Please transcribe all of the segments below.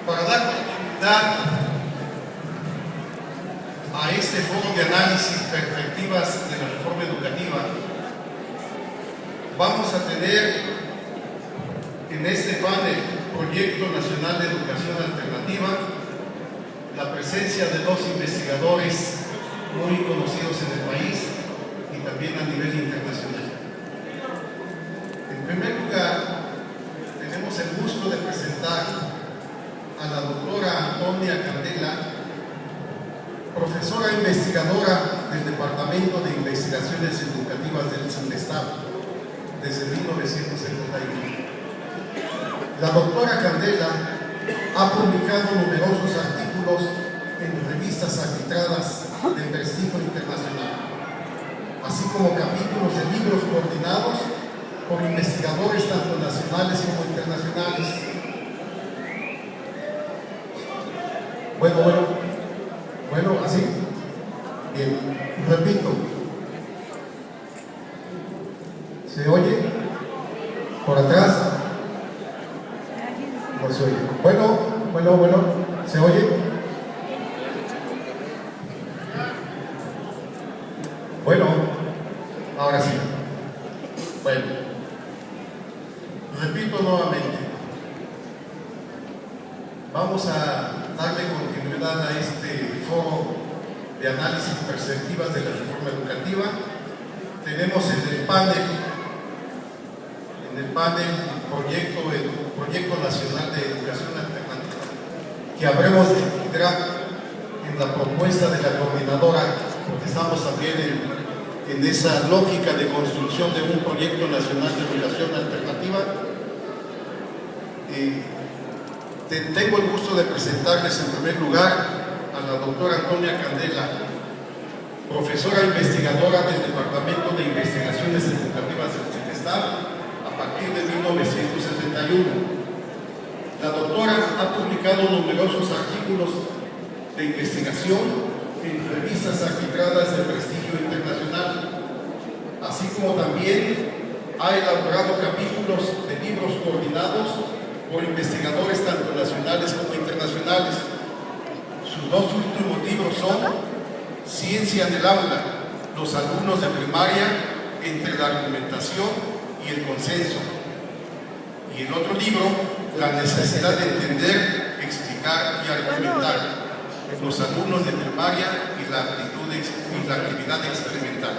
Para dar continuidad a este foro de análisis y perspectivas de la reforma educativa, vamos a tener en este panel Proyecto Nacional de Educación Alternativa la presencia de dos investigadores muy conocidos en el país y también a nivel internacional. En primer lugar, tenemos el gusto de presentar a la doctora Antonia Candela, profesora investigadora del Departamento de Investigaciones Educativas del CINVESTAB desde 1971. La doctora Candela ha publicado numerosos artículos en revistas arbitradas de prestigio internacional, así como capítulos de libros coordinados por investigadores tanto nacionales como internacionales. Bueno, así. Bien, repito. ¿Se oye? ¿Por atrás? No se oye. Bueno, ¿se oye? Bueno, ahora sí. Bueno, repito nuevamente. Vamos a darle continuidad a este foro de análisis y perspectivas de la reforma educativa. Tenemos en el panel Proyecto Nacional de Educación Alternativa, que habremos de integrar en la propuesta de la coordinadora, porque estamos también en esa lógica de construcción de un Proyecto Nacional de Educación Alternativa. Tengo el gusto de presentarles en primer lugar a la doctora Antonia Candela, profesora investigadora del Departamento de Investigaciones Educativas del CINVESTAB a partir de 1971. La doctora ha publicado numerosos artículos de investigación en revistas arbitradas de prestigio internacional, así como también ha elaborado capítulos de libros coordinados por investigadores tanto nacionales como internacionales. Sus dos últimos libros son Ciencia en el aula, los alumnos de primaria entre la argumentación y el consenso, y el otro libro, La necesidad de entender, explicar y argumentar, los alumnos de primaria y la actividad experimental.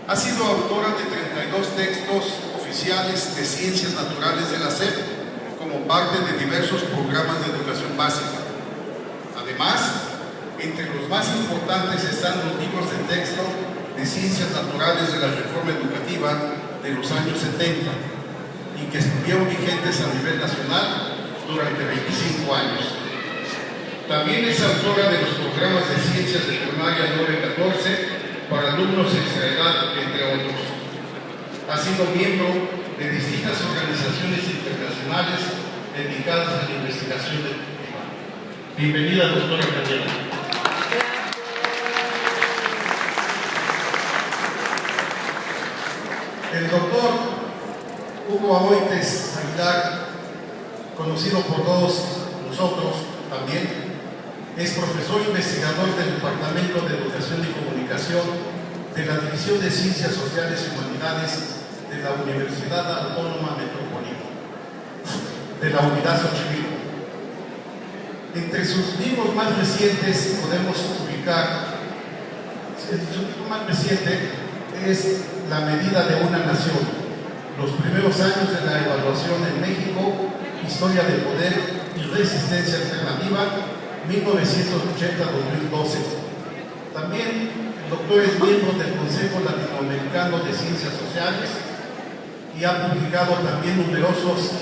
Ha sido autora de 32 textos oficiales de ciencias naturales de la SEP como parte de diversos programas de educación básica. Además, entre los más importantes están los libros de texto de ciencias naturales de la reforma educativa de los años 70 y que estuvieron vigentes a nivel nacional durante 25 años. También es autora de los programas de ciencias de primaria 9-14 para alumnos extraedad, entre otros. Ha sido miembro de distintas organizaciones internacionales dedicadas a la investigación educativa. Bienvenida, doctora Candela. El doctor Hugo Aboites Aguilar, conocido por todos nosotros también, es profesor investigador del Departamento de Educación y Comunicación de la División de Ciencias Sociales y Humanidades de la Universidad Autónoma Metropolitana, de la Unidad Xochimilco. Entre sus libros más recientes podemos ubicar, su libro más reciente es La medida de una nación, los primeros años de la evaluación en México, historia del poder y resistencia alternativa, 1980-2012. También el doctor es miembro del Consejo Latinoamericano de Ciencias Sociales y ha publicado también numerosos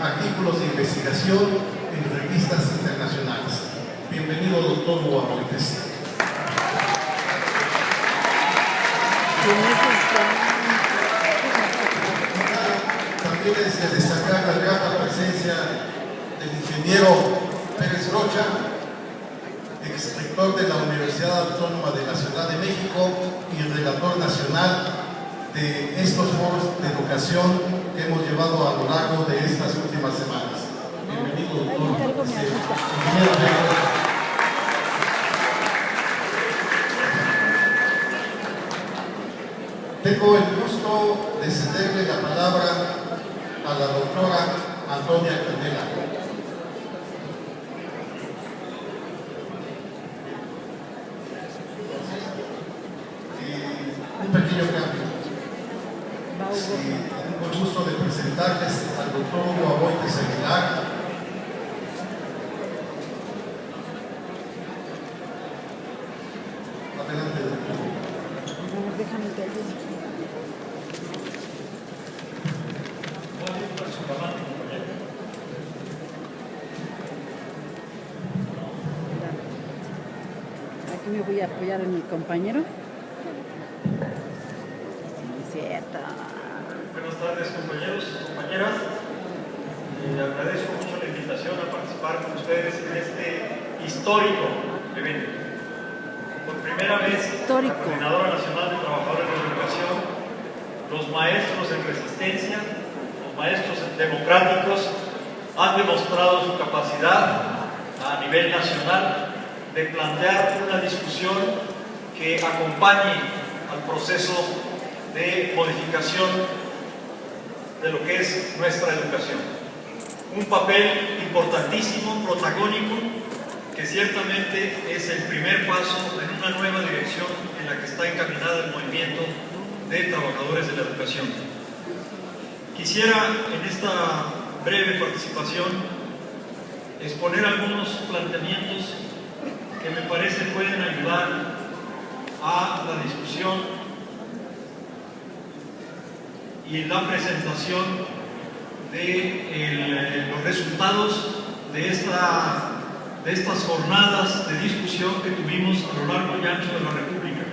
artículos de investigación en revistas internacionales. Bienvenido, doctor Hugo Aboites. También es de destacar la grata presencia del ingeniero Pérez Rocha, exrector de la Universidad Autónoma de la Ciudad de México y el relator nacional de estos foros de educación que hemos llevado a lo largo de estas últimas semanas. Bienvenido. doctor ingeniero Jairo. Tengo el gusto de cederle la palabra a la doctora Antonia Candela. Un pequeño cambio. Tengo el gusto de presentarles al doctor Hugo Aboites Aguilar. Adelante, doctor. Déjame que aquí me voy a apoyar en mi compañero. Sí, es cierto. Buenas tardes, compañeros y compañeras. Agradezco mucho la invitación a participar con ustedes en este histórico evento. Por primera vez, la Coordinadora Nacional de Trabajadores de la Educación, los maestros en resistencia, los maestros democráticos han demostrado su capacidad a nivel nacional de plantear una discusión que acompañe al proceso de modificación de lo que es nuestra educación. Un papel importantísimo, protagónico, que ciertamente es el primer paso en una nueva dirección en la que está encaminada el movimiento de trabajadores de la educación. Quisiera en esta breve participación exponer algunos planteamientos que me parece pueden ayudar a la discusión y la presentación de los resultados de estas jornadas de discusión que tuvimos a lo largo y ancho de la República.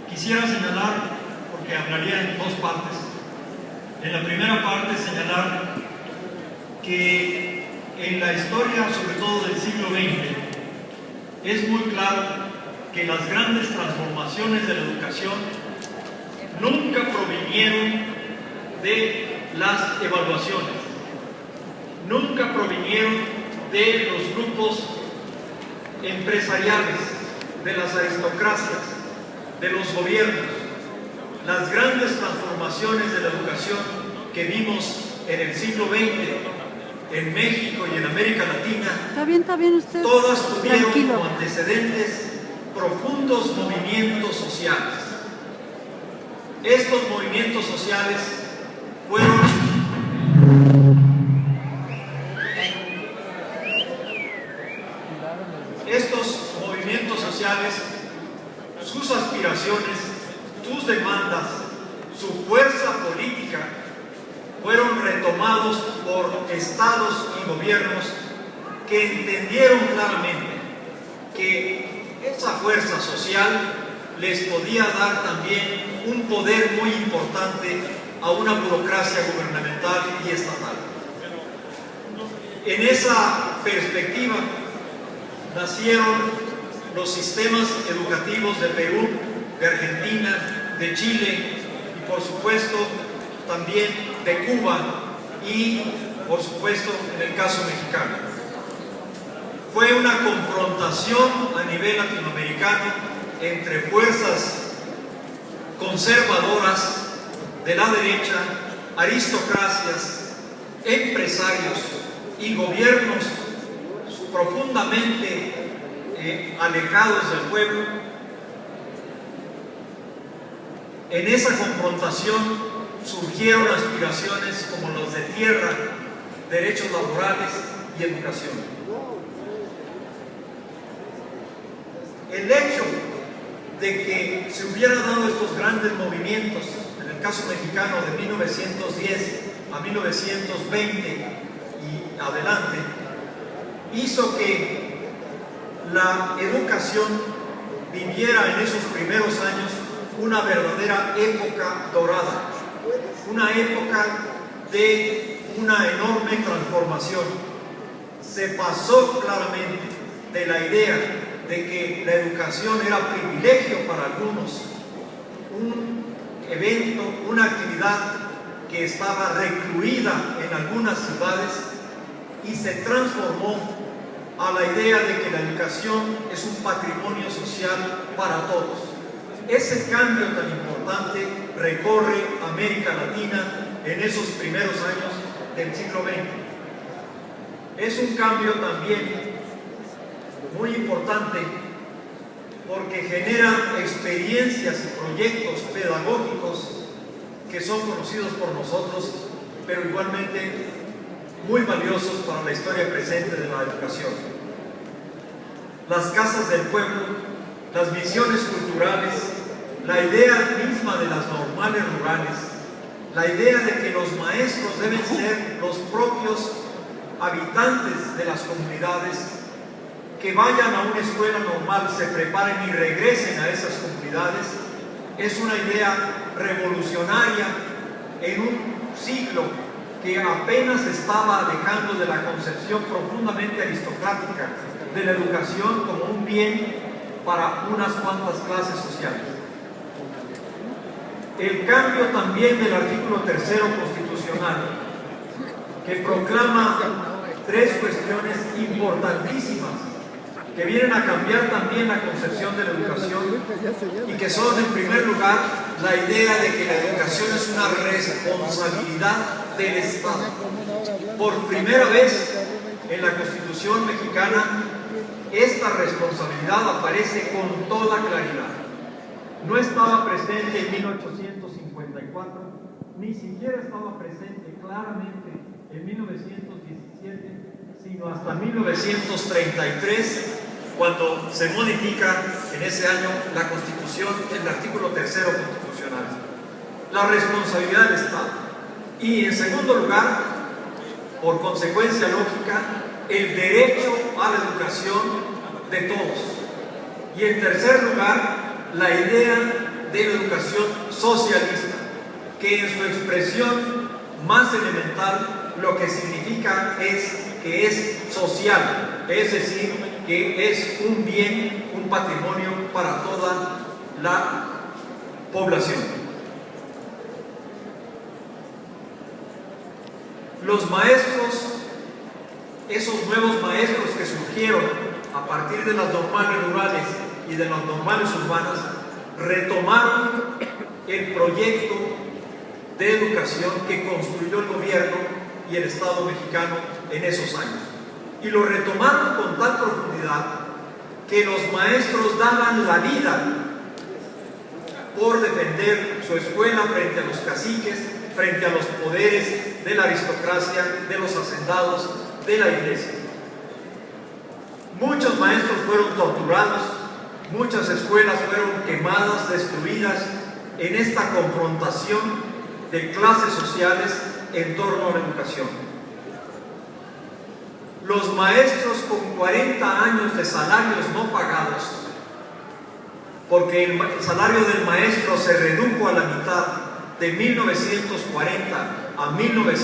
Quisiera señalar, porque hablaría en dos partes. En la primera parte señalar que en la historia, sobre todo del siglo XX, es muy claro que las grandes transformaciones de la educación nunca provinieron de las evaluaciones, nunca provinieron de los grupos empresariales, de las aristocracias, de los gobiernos. Las grandes transformaciones de la educación que vimos en el siglo XX en México y en América Latina, está bien usted, todas tuvieron tranquilo, como antecedentes profundos movimientos sociales. Estos movimientos sociales fueron sus aspiraciones, sus demandas, su fuerza política fueron retomados por estados y gobiernos que entendieron claramente que esa fuerza social les podía dar también un poder muy importante a una burocracia gubernamental y estatal. En esa perspectiva nacieron los sistemas educativos de Perú, de Argentina, de Chile y por supuesto también de Cuba y por supuesto en el caso mexicano. Fue una confrontación a nivel latinoamericano entre fuerzas conservadoras de la derecha, aristocracias, empresarios y gobiernos profundamente alejados del pueblo. En esa confrontación surgieron aspiraciones como los de tierra, derechos laborales y educación. El hecho de que se hubieran dado estos grandes movimientos, en el caso mexicano de 1910 a 1920 y adelante, hizo que la educación viviera en esos primeros años una verdadera época dorada, una época de una enorme transformación. Se pasó claramente de la idea de que la educación era privilegio para algunos, un evento, una actividad que estaba recluida en algunas ciudades y se transformó a la idea de que la educación es un patrimonio social para todos. Ese cambio tan importante recorre América Latina en esos primeros años del siglo XX. Es un cambio también muy importante porque genera experiencias y proyectos pedagógicos que son conocidos por nosotros, pero igualmente muy valiosos para la historia presente de la educación. Las casas del pueblo, las misiones culturales, la idea misma de las normales rurales, la idea de que los maestros deben ser los propios habitantes de las comunidades, que vayan a una escuela normal, se preparen y regresen a esas comunidades, es una idea revolucionaria en un siglo que apenas estaba alejando de la concepción profundamente aristocrática de la educación como un bien para unas cuantas clases sociales. El cambio también del artículo 3 constitucional, que proclama tres cuestiones importantísimas que vienen a cambiar también la concepción de la educación y que son, en primer lugar, la idea de que la educación es una responsabilidad del Estado. Por primera vez en la Constitución mexicana, esta responsabilidad aparece con toda claridad. No estaba presente en 1854, ni siquiera estaba presente claramente en 1917, sino hasta 1933, cuando se modifica en ese año la Constitución, el artículo 3 constitucional. La responsabilidad del Estado. Y en segundo lugar, por consecuencia lógica, el derecho a la educación de todos. Y en tercer lugar, la idea de la educación socialista, que en su expresión más elemental lo que significa es que es social, es decir, que es un bien, un patrimonio para toda la población. Los maestros, esos nuevos maestros que surgieron a partir de las normales rurales y de las normales urbanas, retomaron el proyecto de educación que construyó el gobierno y el Estado mexicano en esos años. Y lo retomaron con tal profundidad que los maestros daban la vida por defender su escuela frente a los caciques, frente a los poderes de la aristocracia, de los hacendados, de la iglesia. Muchos maestros fueron torturados, muchas escuelas fueron quemadas, destruidas en esta confrontación de clases sociales en torno a la educación. Los maestros con 40 años de salarios no pagados, porque el salario del maestro se redujo a la mitad de 1940 a 1950,